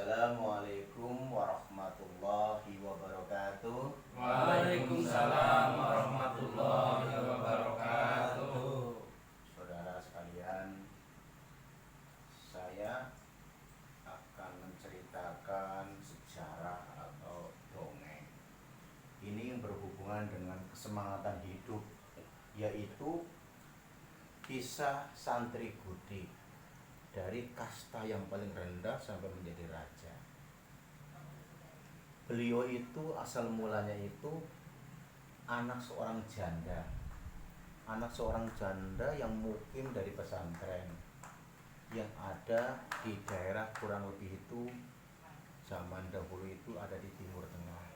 Assalamualaikum warahmatullahi wabarakatuh. Waalaikumsalam warahmatullahi wabarakatuh. Saudara sekalian, saya akan menceritakan sejarah atau dongeng. Ini berhubungan dengan kesemangatan hidup, yaitu kisah santri Gudik dari kasta yang paling rendah sampai menjadi raja. Beliau itu asal mulanya itu anak seorang janda. Anak seorang janda yang mukim dari pesantren yang ada di daerah kurang lebih itu zaman dahulu itu ada di Timur Tengah,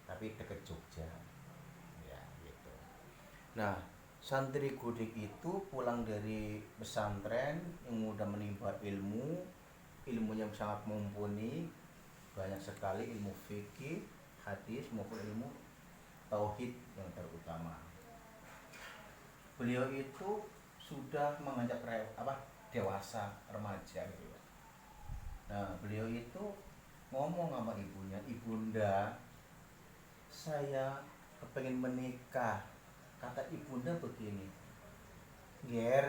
tapi dekat Jogja. Ya, gitu. Nah, santri Gudik itu pulang dari pesantren yang mudah menimba ilmunya sangat mumpuni, banyak sekali ilmu fikih, hadis maupun ilmu tauhid yang terutama. Beliau itu sudah menganjak dewasa remaja gitu ya. Nah, beliau itu ngomong sama ibunya, "Ibunda, saya kepengen menikah." Kata ibunda begini, "Ger,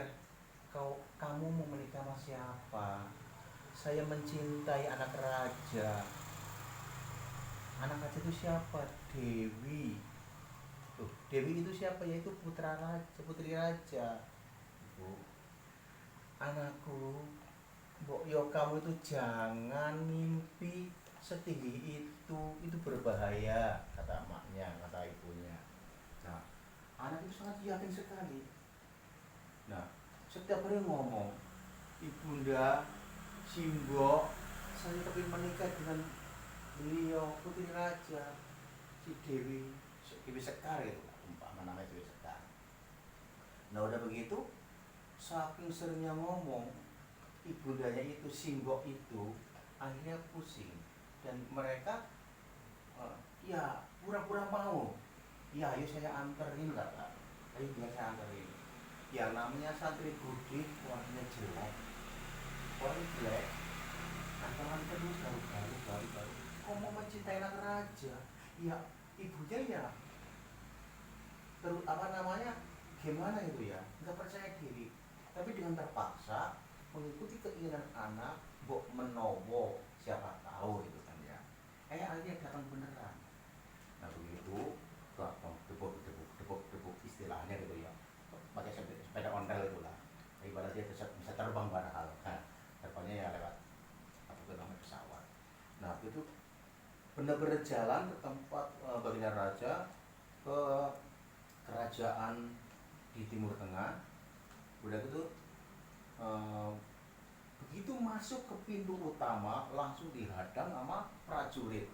kamu mau menikah sama siapa? Saya mencintai anak raja." Anak raja itu siapa? Dewi. Tuh, Dewi itu siapa? Yaitu putra raja, putri raja. Ibu, anakku, mbok yo kamu itu jangan mimpi setinggi itu berbahaya, kata emaknya, kata ibunya. Nah, anak itu sangat yakin sekali. Nah, setiap hari ngomong, "Ibunda, Simbo, saya kepingin menikah dengan beliau, putri raja, si Dewi Sekar gitu, umpama namanya Dewi Sekar." Nah, udah begitu, saking seringnya ngomong, ibundanya itu, Simbo itu, akhirnya pusing. Dan mereka, ya pura-pura mau. "Ya, ayo saya anterin," kata. "Ayo biar saya anterin." Yang namanya santri Gudik warnanya jelek, antaran terus baru. Kok mau mencintai anak raja? Ya, ibunya ya gimana itu ya, nggak percaya diri. Tapi dengan terpaksa mengikuti keinginan anak, bok menowo, siapa tahu gitu kan ya. Akhirnya datang beneran. Nah, begitu datang debuk istilahnya gitu ya, pakai sepeda ontel itulah, ibaratnya bisa terbang padahal. Nah, terbangnya ya lewat apa itu namanya pesawat. Nah, itu benar-benar jalan ke tempat baginda raja, ke kerajaan di Timur Tengah. Udah gitu, begitu masuk ke pintu utama langsung dihadang sama prajurit.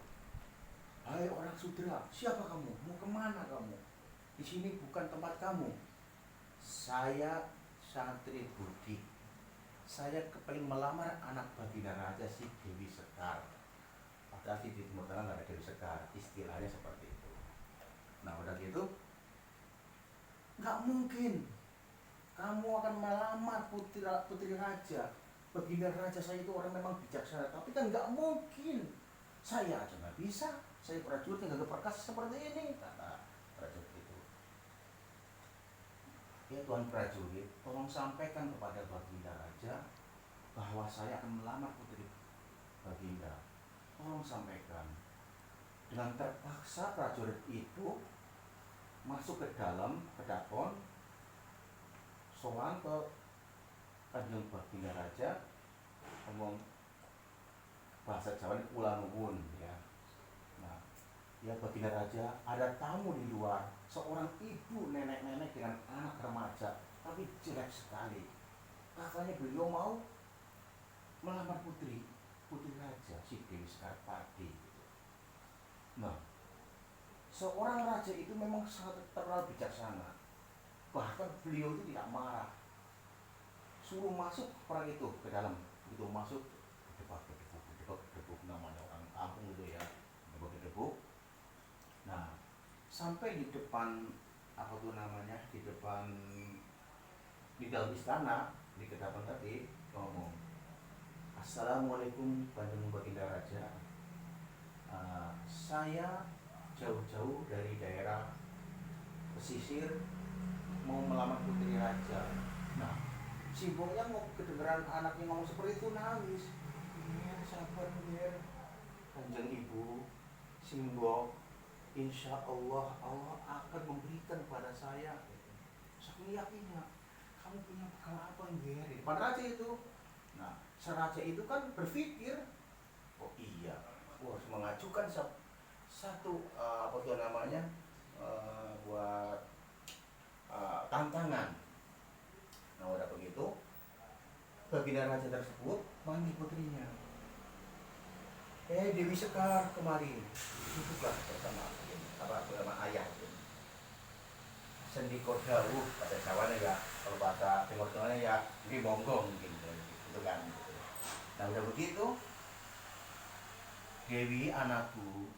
"Hai orang sudra, siapa kamu? Mau kemana kamu? Di sini bukan tempat kamu." "Saya santri Gudik. Saya kepengen melamar anak baginda raja si Dewi Sekar." Padahal di Timur Tengah nggak ada Dewi Sekar, istilahnya seperti itu. Nah, udah gitu, "Nggak mungkin kamu akan melamar putri raja. Baginda raja saya itu orang memang bijaksana, tapi kan nggak mungkin. Saya aja nggak bisa. Saya prajurit yang gagah perkasa seperti ini," kata prajurit itu. "Ya Tuan prajurit, tolong sampaikan kepada baginda raja bahwa saya akan melamar putri baginda. Tolong sampaikan." Dengan terpaksa prajurit itu masuk ke dalam kedapon, sowan ke kanjeng baginda raja, ngomong bahasa Jawa ini kula nuwun ya. Nah, "Ya baginda raja, ada tamu di luar, seorang ibu nenek-nenek dengan anak remaja, tapi jelek sekali. Katanya beliau mau melamar putri raja si Dewi Sekar tadi." Nah, seorang raja itu memang sangat terkenal bijaksana. Bahkan beliau itu tidak marah. Suruh masuk orang itu ke dalam. Begitu masuk, gedebak namanya orang kampung itu ya, gedebak. Nah, sampai di depan di dalam istana, di kedapan tadi ngomong, Assalamualaikum Kanjeng Baginda Raja. Saya jauh-jauh dari daerah pesisir mau melamar putri raja. Nah, si Boyang mau kedengeran anaknya ngomong seperti itu nangis. Mir, sabar Mir. Kanjeng Ibu, Simbo, insya Allah Allah akan memberikan kepada saya. Saking yakinnya, kamu punya bekal apa Mir? Di depan raja itu. Nah, seraja itu kan berpikir, oh iya, harus mengajukan satu apa tuh namanya buat tantangan. Nah udah begitu, baginda raja tersebut manggil putrinya. Dewi Sekar kemari, duduklah bersama ayah. Sendiko dawuh pada Jawa ya, kalau bahasa Timur Tengahnya ya ini bonggong gitu kan. Nah udah begitu, Dewi anakku,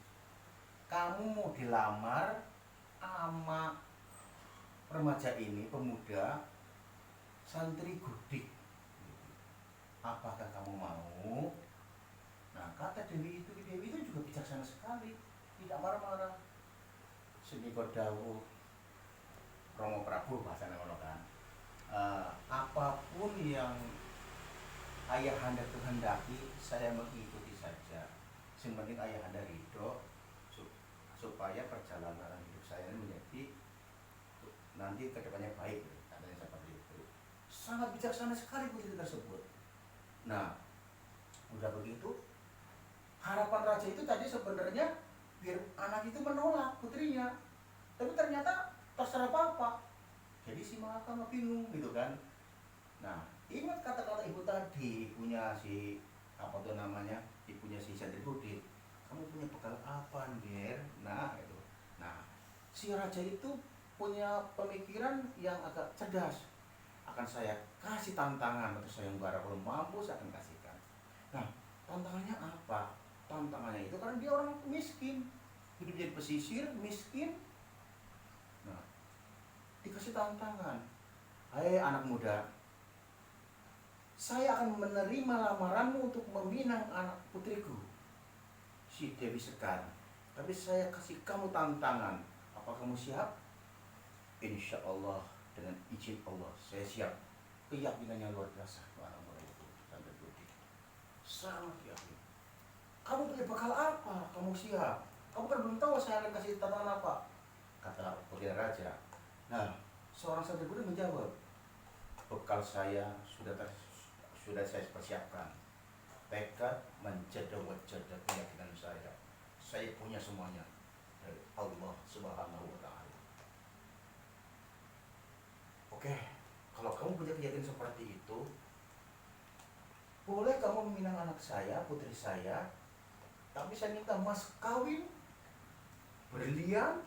kamu mau dilamar sama remaja ini, pemuda santri Gudik. Apakah kamu mau? Nah kata Dewi itu juga bijaksana sekali, tidak marah-marah. Sendiko dawuh Romo Prabu bahasa ngono kan. Apapun yang ayahanda kehendaki, saya mengikuti saja. Yang penting ayahanda ridho supaya perjalanan hidup saya ini menjadi nanti kedepannya baik, katanya seperti itu. Sangat bijaksana sekali putri tersebut. Nah, udah begitu, harapan raja itu tadi sebenarnya biar anak itu menolak putrinya, tapi ternyata terserah papa. Jadi si Malaka bingung gitu kan. Nah, ingat kata-kata ibu tadi, ibunya si apa tuh namanya, ibunya si santri Gudik. Kamu punya bekal apa Nger? Nah itu. Nah si raja itu punya pemikiran yang agak cerdas. Akan saya kasih tantangan, atau sayembara belum mampu saya akan kasihkan. Nah tantangannya apa? Tantangannya itu karena dia orang miskin, hidup jadi pesisir, miskin. Nah dikasih tantangan, hai anak muda, saya akan menerima lamaranmu untuk meminang anak putriku, si Dewi Sekar. Tapi saya kasih kamu tantangan. Apa kamu siap? Insya Allah dengan izin Allah saya siap. Keyakinannya luar biasa anak muda itu sampai Budi. Sangat yakin. Kamu punya bekal apa? Kamu siap? Kamu kan belum tahu saya akan kasih tantangan apa? Kata putri raja. Nah, seorang santri Budi menjawab, bekal saya sudah saya persiapkan. Tekad menjadi keyakinan saya punya semuanya dari Allah Subhanahu wa Ta'ala. Oke, kalau kamu punya keyakinan seperti itu, boleh kamu meminang anak saya, putri saya, tapi saya minta mas kawin, berlian,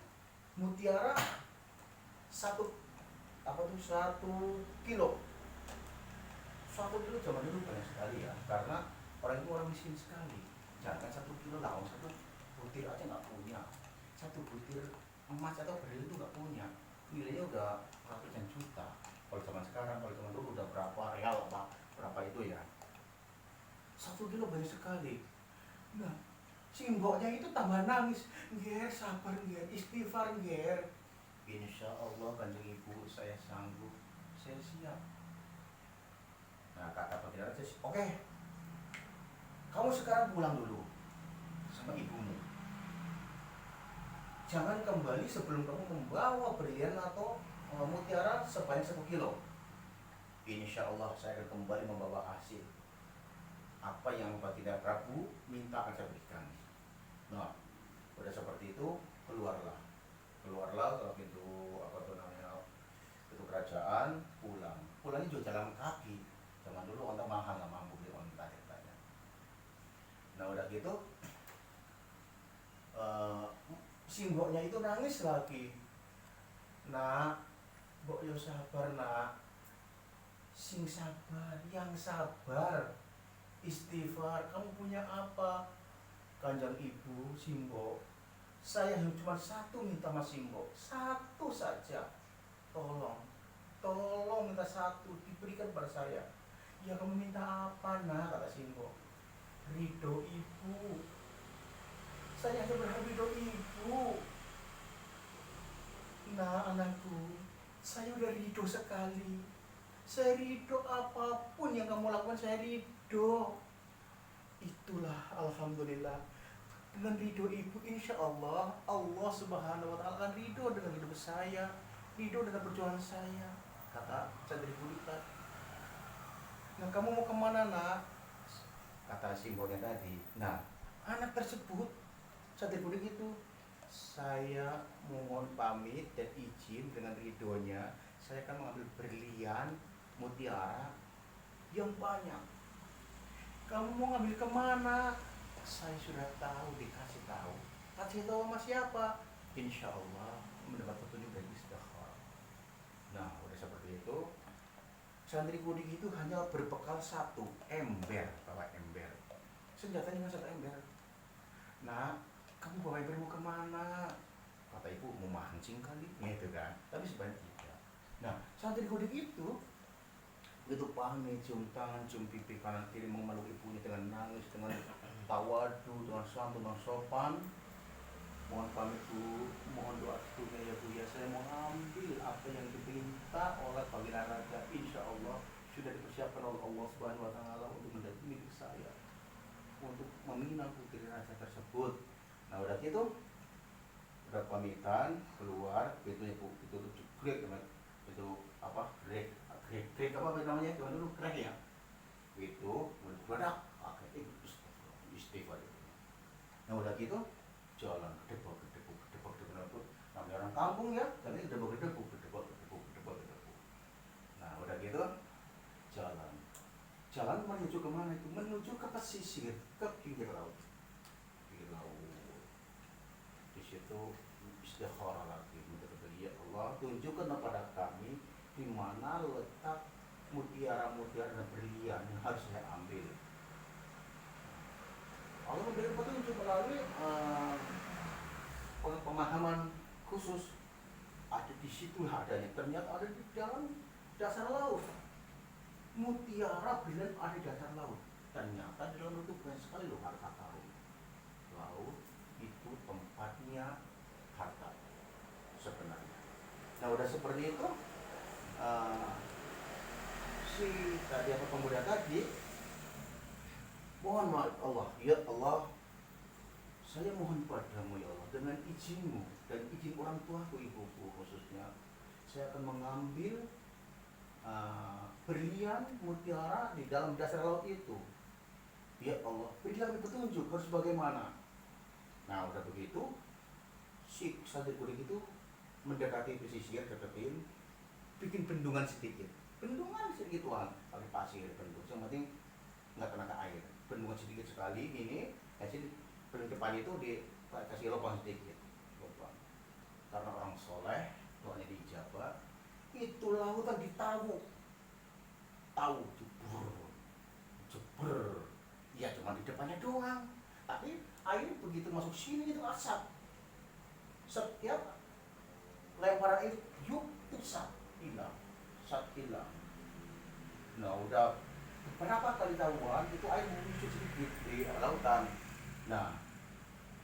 mutiara, 1 kilo. 1 kilo zaman dulu banyak sekali ya, karena orang itu orang miskin sekali. Jangan 1 kilo lah, 1 butir aja nggak punya. 1 butir emas atau berlian itu nggak punya. Nilainya udah ratusan juta. Kalau zaman sekarang, kalau zaman dulu udah berapa real apa berapa itu ya. 1 kilo banyak sekali. Nah, simboknya itu tambah nangis. Nger, sabar Nger, istighfar Nger. Insya Allah Kanjeng Ibu, saya sanggup, saya siap. Nah kata baginda raja, oke, kamu sekarang pulang dulu sama ibumu. Jangan kembali sebelum kamu membawa berlian atau mutiara sebanyak 1 kilo. Insya Allah saya akan kembali membawa hasil. Apa yang baginda Prabu minta akan saya berikan. Nah, udah seperti itu, keluarlah ke pintu pintu kerajaan, pulangnya juga jalan kaki. Zaman dulu onta mahal, nggak mampu beli onta ceritanya. Nah udah gitu, simboknya itu nangis lagi. Nak, mbok yo sabar nak, sing sabar, yang sabar, istighfar. Kamu punya apa? Kanjeng Ibu, Simbo, saya cuma 1 minta Mas Simbo, 1 saja. Tolong minta 1 diberikan pada saya. Ya kamu minta apa nak, kata Simbo. Ridho ibu. Saya hanya berharap ridho ibu. Nah anakku, saya udah ridho sekali. Saya ridho apapun yang kamu lakukan, saya ridho. Itulah alhamdulillah. Dengan ridho ibu, insya Allah Allah subhanahu wa ta'ala akan ridho dengan hidup saya, ridho dengan perjuangan saya, kata Sadri Gulita. Nah kamu mau kemana nak, kata simbolnya tadi. Nah anak tersebut Sadri Gulita itu, saya mohon pamit dan izin dengan ridhonya, saya akan mengambil berlian mutiara yang banyak. Kamu mau ngambil kemana? Saya sudah tahu, dikasih tahu. Kasih tahu sama siapa? Insya Allah mendapat petunjuk dari istikharah. Nah, udah seperti itu. Santri kudik itu hanya berbekal satu ember, bawa ember. Senjatanya cuma satu ember. Nah, kamu bawa ember mau kemana? Kata ibu, mau mancing kali, gitu kan? Tapi sebenarnya tidak. Nah, santri kudik itu begitu pamit, cium tangan, cium pipi kanan kiri, memeluk ibunya dengan nangis, dengan tawadu, dengan santun, dengan sopan. Mohon pamit bu, mohon doa restunya ya bu ya, saya mau ambil apa yang diminta oleh Baginda Raja. Insya Allah sudah dipersiapkan oleh Allah Subhanahu Wa Taala untuk menjadi milik saya, untuk meminang putri raja tersebut. Nah udah gitu, udah pamitan keluar, pintunya bu ditutup jegrek, itu apa, grek apa namanya, cuma dulu grek ya, itu berak, akhirnya istighfar. Nah udah gitu jalan gedebak, namanya orang kampung ya, tapi gedebak. Nah udah gitu jalan menuju kemana itu? Menuju ke pesisir, ke pinggir laut. Di situ istikharah lagi, ya Allah tunjukkan kepada kami di mana letak mutiara-mutiara dan berlian yang harus saya ambil. Allah memberikan petunjuk melalui pemahaman khusus. Ada di situ adanya, ternyata ada di dalam dasar laut. Mutiara berlian ada di dasar laut. Ternyata di dalam itu banyak sekali loh harta karun. Laut itu tempatnya harta sebenarnya. Nah udah seperti itu, si tadi apa pemuda tadi, mohon maaf Allah, ya Allah, saya mohon padamu ya Allah, dengan izinmu dan izin orang tuaku, ibuku khususnya, saya akan mengambil berlian mutiara di dalam dasar laut itu. Ya Allah, berilah petunjuk harus bagaimana. Nah udah begitu, si Sadri Kudik itu mendekati pesisir, deketin, bikin bendungan sedikit Tuhan, pakai pasir bendung, yang penting nggak kena ke air. Bendungan sedikit sekali ini, kasih paling depan itu dikasih lubang sedikit, lubang. Karena orang soleh, doanya diijabah, itu lautan ditahu, jebur, ya cuma di depannya doang, tapi air begitu masuk sini itu asap. Setiap lemparan air, yuk pisah, hilang. Nah udah berapa kali tahuan itu air muncul sedikit di lautan. Nah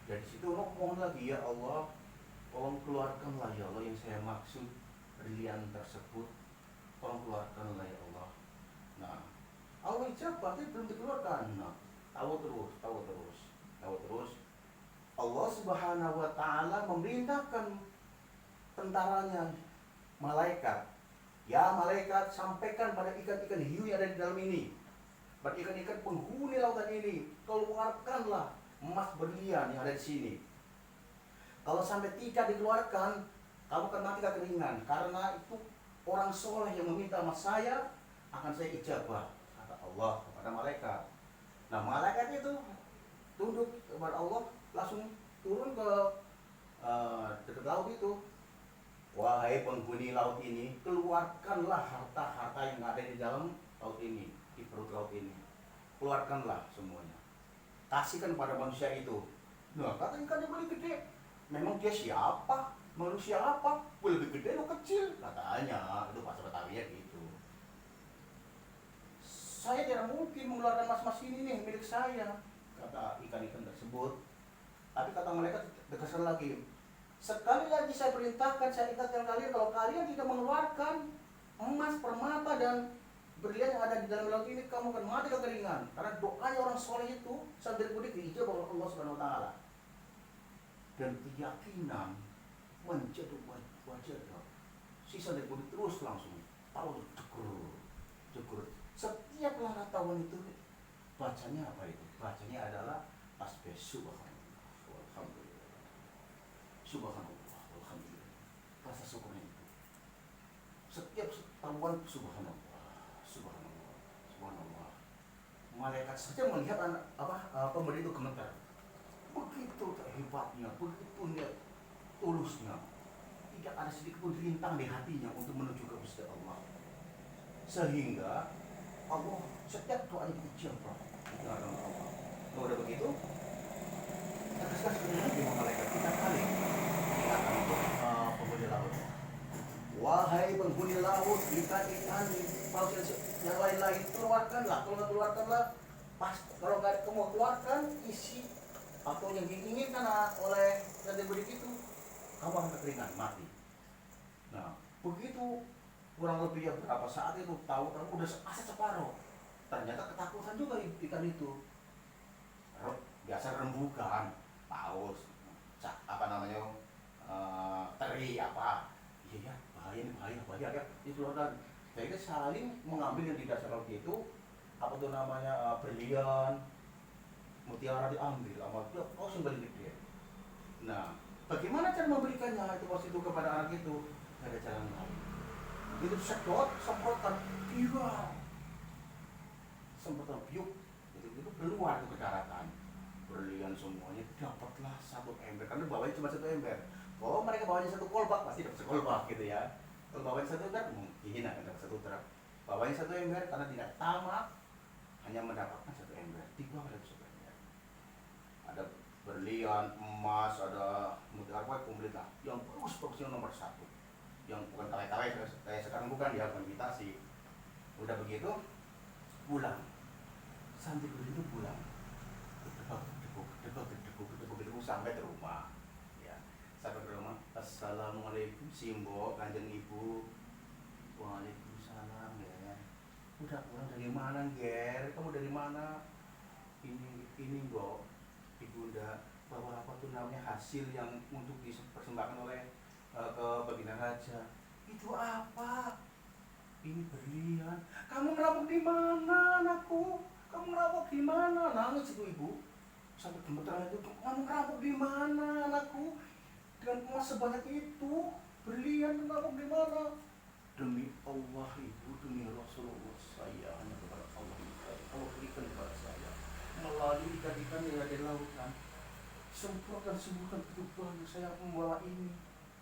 dari situ mohon lagi, ya Allah, tolong keluarkanlah ya Allah yang saya maksud berlian tersebut, tolong keluarkanlah ya Allah. Nah Allah ijabah tapi belum dikeluarkan. Nah tahu terus Allah Subhanahu Wa Taala memerintahkan tentaranya, malaikat, ya malaikat, sampaikan pada ikan-ikan hiu yang ada di dalam ini, pada ikan-ikan penghuni lautan ini, keluarkanlah emas berlian yang ada di sini. Kalau sampai tidak dikeluarkan, kamu akan mati kekeringan, karena itu orang soleh yang meminta sama saya, akan saya ijabah, kata Allah kepada malaikat. Nah malaikat itu tunduk kepada Allah, langsung turun ke dekat laut itu. Wahai penghuni laut ini, keluarkanlah harta-harta yang ada di dalam laut ini, di perut laut ini. Keluarkanlah semuanya, kasihkan pada manusia itu. Nah kata ikannya paling gede, memang dia siapa? Manusia apa? Boleh lebih gede atau kecil? Katanya, itu bahasa Betawi gitu. saya tidak mungkin mengeluarkan emas-emas ini nih milik saya, kata ikan-ikan tersebut. Tapi kata malaikat tegaskan lagi, sekali lagi saya perintahkan, saya ingatkan kalian, kalau kalian tidak mengeluarkan emas, permata, dan berlian yang ada di dalam laut ini, kamu akan mati kekeringan. Karena doanya orang soleh itu sambil kudik diijabah oleh Allah Subhanahu Wa Taala. Dan keyakinan menjadi wajah. Sisa dari kudik terus langsung tahu jekur. Setiap langkah tahun itu bacanya apa itu? Bacanya adalah tasbih subhanallah walhamdulillah. Subhanallah walhamdulillah. Rasa syukurnya itu. Setiap tahun subhanallah. Malaikat saja melihat pemberi itu gemetar. Begitu hebatnya, begitu niat tulusnya. Tidak ada sedikit pun rintang di hatinya untuk menuju ke Gusti Allah. Sehingga Allah setiap doanya dijawab. Kalau udah begitu, teruskan sebenarnya di malaikat kita kali ingatkan untuk penghuni laut. Wahai penghuni laut, ikan-ikan, paus yang lain-lain, keluarkanlah. Kalau nggak keluarkanlah, kalau nggak kamu keluarkan isi atau yang diinginkan oleh nanti budik itu, kamu akan kekeringan, mati. Nah, begitu kurang lebih ya berapa saat itu, tahu udah aset separuh. Ternyata ketakutan juga ikan itu. Biasa rembukan, paus, teri apa. Iya, bahaya ya. Dikeluarkan. Jadi saling mengambil yang di dasar laut itu, berlian, mutiara diambil, sama dia sembelih dia. Nah, bagaimana cara memberikannya itu waktu itu kepada anak itu? Tidak ada jalan lain. Itu semprotan biuk, itu keluar ke daratan. Berlian semuanya dapatlah 1 ember, karena bawahnya cuma 1 ember. Oh, mereka bawanya 1 kolbak, pasti dapat 1 kolbak gitu ya. Kalau bawanya 1 ember, mungkin akan dapat 1 truk. Bawanya 1 ember karena tidak tamak, hanya mendapatkan 1 ember. Di bawah ada 1 ember. Ada berlian, emas, ada mutiara, komplit lah. Yang bagusnya nomor 1. Yang bukan kawai-kawai kayak sekarang, bukan ya, imitasi. Udah begitu, pulang. Sambil begitu pulang. Debuk sampai ke rumah. Sampai ke rumah, assalamualaikum Simbo, kanjeng ibu. Waalaikumsalam ya. Udah pulang dari mana Ger? Kamu dari mana? Ini Bo, ibunda bawa apa tuh namanya hasil yang untuk dipersembahkan oleh ke Baginda Raja. Itu apa? Ini berlian. Kamu ngerampok di mana anakku? Kamu ngerampok di mana? Nangis itu ibu. Sampai gemeteran itu, kamu ngerampok di mana anakku? Dengan emas sebanyak itu, berlian ngerampok di mana? Demi Allah ibu, demi Rasulullah, saya hanya kepada Allah berikan kepada saya melalui ikan-ikan yang ada di lautan. Semprotkan sembuhkan ketuban saya membawa ini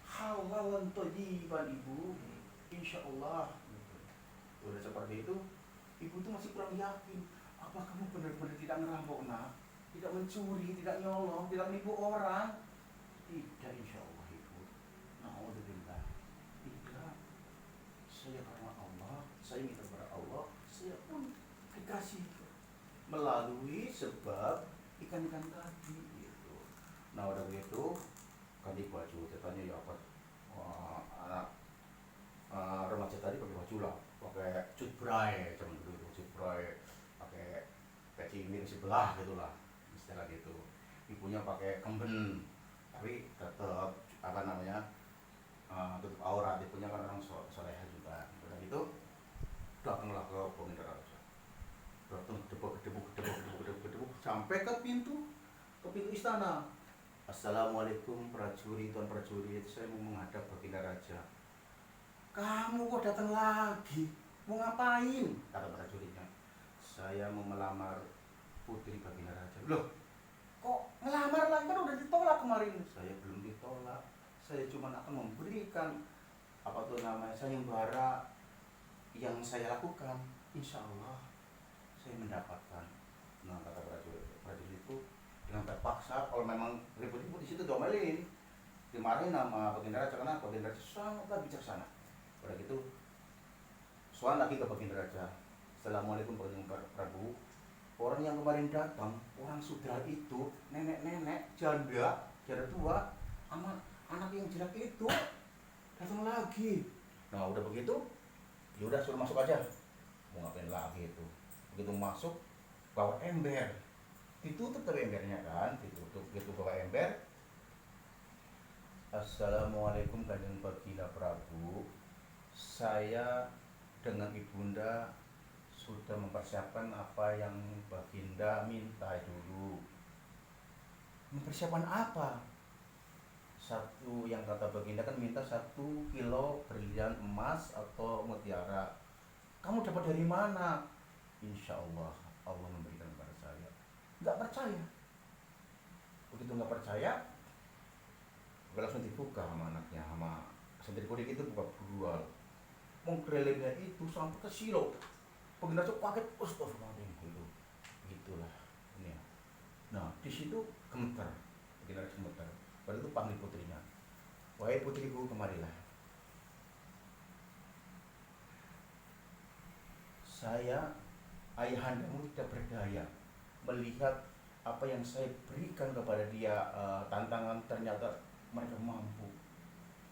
halalan thayyiban ibu, insya Allah. Udah seperti itu, ibu tuh masih kurang yakin. Apa kamu benar-benar tidak ngerampok nak? Tidak mencuri, tidak nyolong, tidak menipu orang? Tidak, insya Allah ibu. Na'udzubillah. Tidak. Saya karena Allah, saya minta kepada Allah, saya pun dikasih melalui sebab ikan-ikan tadi gitu. Nah udah begitu, ganti baju, katanya ya apa? Anak remaja tadi pakai baju lah, pakai cutbray, zaman dulu itu cutbray, pakai peci miring sebelah gitulah, istilah gitu. Ibunya pakai kemben, tapi tetap tutup aurat. Ibunya kan orang soleha juga. Udah gitu, datanglah ke Baginda Raja. Datang gedebuk sampai ke pintu istana. Assalamualaikum prajurit, tuan prajurit, saya mau menghadap Baginda Raja. Kamu kok datang lagi? Mau ngapain? Kata prajuritnya. Saya mau melamar putri Baginda Raja. Loh, kok ngelamar lagi? Kan udah ditolak kemarin. Saya belum ditolak. Saya cuma akan memberikan sayembara yang saya lakukan. Insya Allah saya mendapatkan. Nah kata prajurit itu dengan terpaksa, kalau memang ribut-ribut di situ domelin, dimarahin sama Baginda Raja karena Baginda Raja sangat bijaksana. Pada gitu, soal lagi ke Baginda Raja. Assalamualaikum Kanjeng Prabu. Orang yang kemarin datang, orang sudah itu, nenek-nenek, janda tua, sama anak yang jelek itu datang lagi. Nah udah begitu, ya udah suruh masuk aja. Mau ngapain lagi itu? Begitu masuk, bawa ember, ditutup tapi embernya kan, ditutup gitu bawa ember. Assalamualaikum Kanjeng Baginda Prabu. Saya dengan ibunda sudah mempersiapkan apa yang Baginda minta dulu. Mempersiapkan apa? Satu yang kata Baginda kan minta 1 kilo berlian emas atau mutiara. Kamu dapat dari mana? Insya Allah Allah memberikan kepada saya. Nggak percaya. Begitu nggak percaya, langsung dibuka sama anaknya, sama santri kudik itu buka burual. Mengkelilingnya itu sampai ke silo. Baginda itu pakai astagfirullahaladzim gitu. Gitulah ini ya. Nah di situ gemeter, Baginda gemeter. Baru itu panggil putrinya. Wahai putriku, kemarilah. Saya ayahandamu tidak berdaya melihat apa yang saya berikan kepada dia, tantangan ternyata mereka mampu.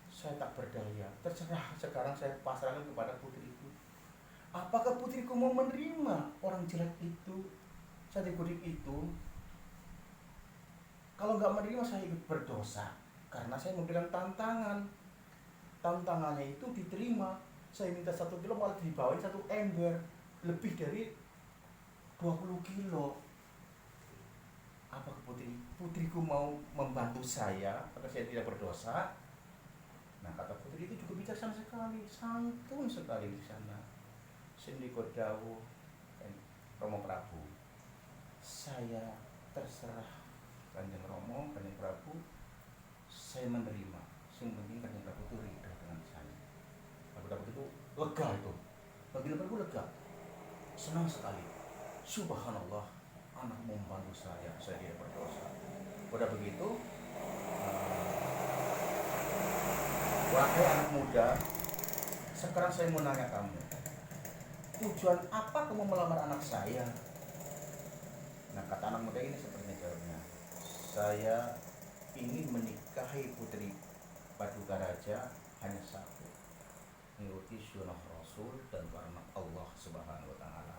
Saya tak berdaya. Terserah, sekarang saya pasrahkan kepada putriku. Apakah putriku mau menerima orang jelek itu, santri kudik itu? Kalau nggak menerima, saya ikut berdosa karena saya memberikan tantangan. Tantangannya itu diterima. Saya minta 1 kilo malah dibawain 1 ember, lebih dari 20 kilo. Apakah putriku mau membantu saya agar saya tidak berdosa? Nah kata putri itu juga bijaksana sekali, santun sekali di sana. Sendiko dawuh Romo Prabu, saya terserah Kanjeng Romo, Kanjeng Prabu, saya menerima. Yang penting Kanjeng Prabu itu ridha dengan saya. Kanjeng Prabu itu lega itu. Baginda Prabu lega, senang sekali. Subhanallah, anak membantu saya tidak berdosa. Udah begitu, wahai anak muda, sekarang saya mau nanya kamu, tujuan apa kamu melamar anak saya? Nah kata anak muda ini seperti jawabnya, saya ingin menikahi putri Paduka Raja hanya satu, mengikuti sunnah Rasul dan karena Allah Subhanahu Wa Taala.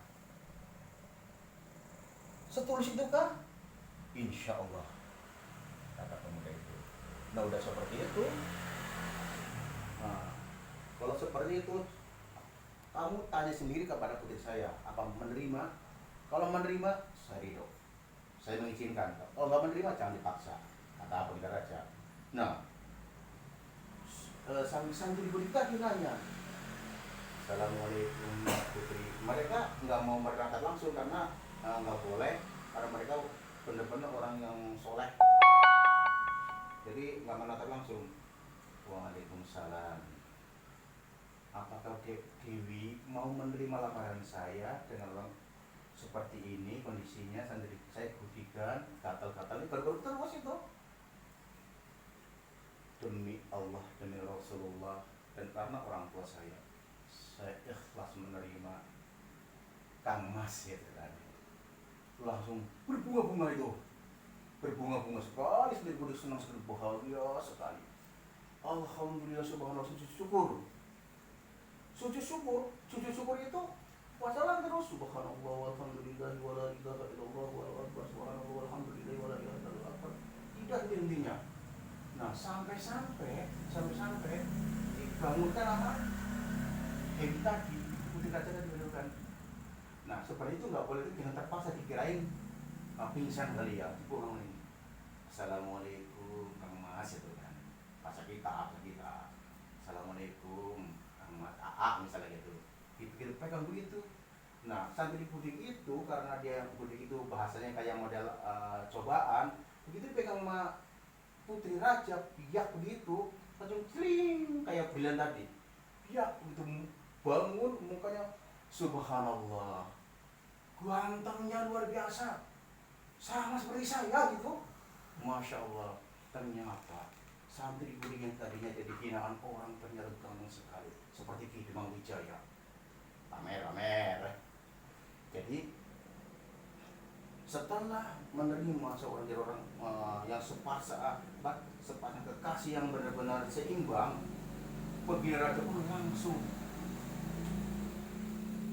Setulus itukah? Insya Allah, kata pemuda itu. Nah udah seperti itu. Nah, kalau seperti itu, kamu tanya sendiri kepada putri saya, apa menerima? Kalau menerima, saya ridho, saya mengizinkan. Kalau nggak menerima, jangan dipaksa, kata Baginda Raja. Nah, santri kudik tadi nanya, Assalamualaikum putri. Mereka nggak mau berangkat langsung karena nggak boleh, karena mereka benar-benar orang yang soleh. Jadi nggak menatap langsung. Waalaikumsalam. Apakah Dewi mau menerima lamaran saya dengan orang seperti ini kondisinya, santri saya kudikan, gatal-gatal ini baru terus itu. Demi Allah, demi Rasulullah, dan karena orang tua saya ikhlas menerima Kang Mas itu tadi. Langsung berbunga-bunga itu, berbunga-bunga sekali, sendiri kudik senang sekali, bahagia sekali. Alhamdulillah, subhanallah, sujud syukur. Sujud syukur itu wasalam terus, subhanallah walhamdulillah wala ilaha illallah wala akbar, subhanallah walhamdulillah wala ilaha illallah. Tidak intinya. Nah, sampai dibangunkan apa? Dewi tadi, putri raja tadi dibangunkan. Nah, seperti itu nggak boleh, itu jangan terpaksa dikirain pingsan kali ya, kurang ini. Assalamualaikum Kang Mas itu kan. Masa kita. Assalamualaikum Kang Mas AA misalnya gitu. Dipikir pegang begitu. Nah, santri kudik itu karena dia kudik itu bahasanya kayak model cobaan, begitu pegang sama putri raja, biak begitu, langsung kling kayak brilian tadi. Biak begitu bangun mukanya, subhanallah, gantengnya luar biasa, sama seperti saya gitu. Masya Allah, ternyata santri kudik yang tadinya jadi hinaan orang ternyata ganteng sekali, seperti Ki Demang Wijaya. Pamer. Jadi setelah menerima seorang yang sepasang kekasih yang benar-benar seimbang, begitu Raja pun langsung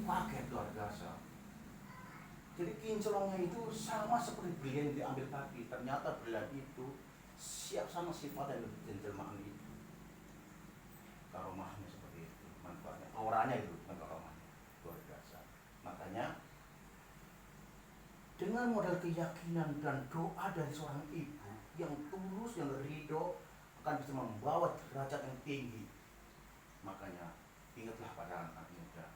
kaget luar biasa. Jadi kinclongnya itu sama seperti brilliant diambil tadi. Ternyata brilliant itu siap sama sifat dan gentleman itu. Karomahnya seperti itu, manfaatnya, auranya itu karomahnya luar biasa. Makanya dengan modal keyakinan dan doa dari seorang ibu yang tulus, yang ridho, akan bisa membawa derajat yang tinggi. Makanya ingatlah pada anak muda,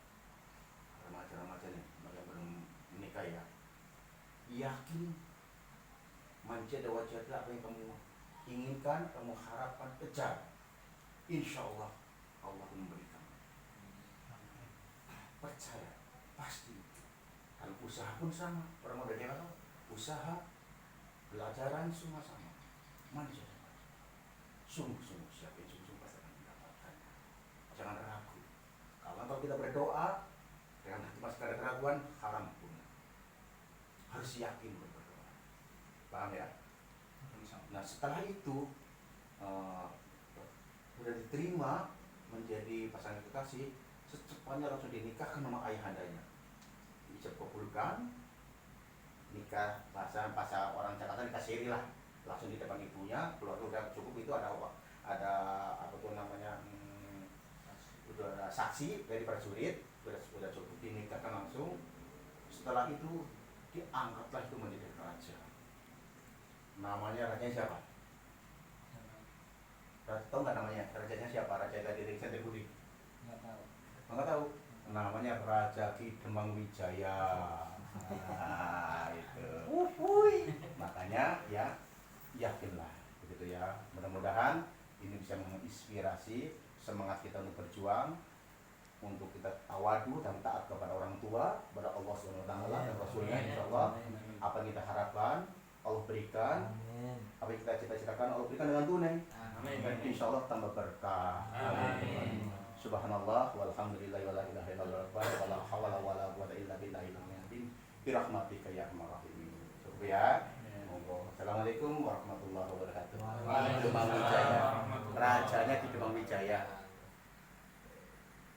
remaja-remaja nih, yang belum menikah ya, yakin menjadi wajah apa yang kamu inginkan, kamu harapkan, kejar. Insya Allah Allah akan memberikan. Percaya, pasti. Kalau usaha pun sama, orang udah jalan, usaha, pelajaran semua sama. Manja, sungguh-sungguh siapa yang sungguh-sungguh pasti akan mendapatkannya. Jangan ragu. Kalau kita berdoa dengan hati masih ada keraguan, haram pun. Harus yakin berdoa. Paham ya? Nah setelah itu sudah diterima menjadi pasangan kekasih, secepatnya langsung dinikahkan sama ayahandanya. Ijab kabulkan, nikah bahasa orang Jakarta nikah siri lah, langsung di depan ibunya. Keluarga udah cukup, itu ada apa tuh namanya, udah ada saksi dari prajurit, sudah cukup, dinikahkan langsung. Setelah itu diangkatlah itu menjadi raja. Namanya rajanya siapa? Tahu nggak namanya? Rajanya siapa? Raja dari Sendiri Budi? Nggak tahu. Namanya Raja Ki Demang Wijaya. Nah, itu. Makanya ya yakinlah, begitu ya. Mudah-mudahan ini bisa menginspirasi semangat kita untuk berjuang, untuk kita tawadu dan taat kepada orang tua, kepada Allah SWT dan Rasulnya. Insyaallah apa yang kita harapkan Allah berikan. Apa yang kita cita-citakan Allah berikan dengan tunai. Dan insyaallah tambah berkah. Amin. Subhanallah walhamdulillah wala ilaha illallah wala haula wala quwwata illa billahil azim. Bi rahmatika ya arhamar rahimin. Cukup ya. Monggo. Assalamualaikum warahmatullahi wabarakatuh. Waalaikumsalam. Rajanya di Demang Wijaya.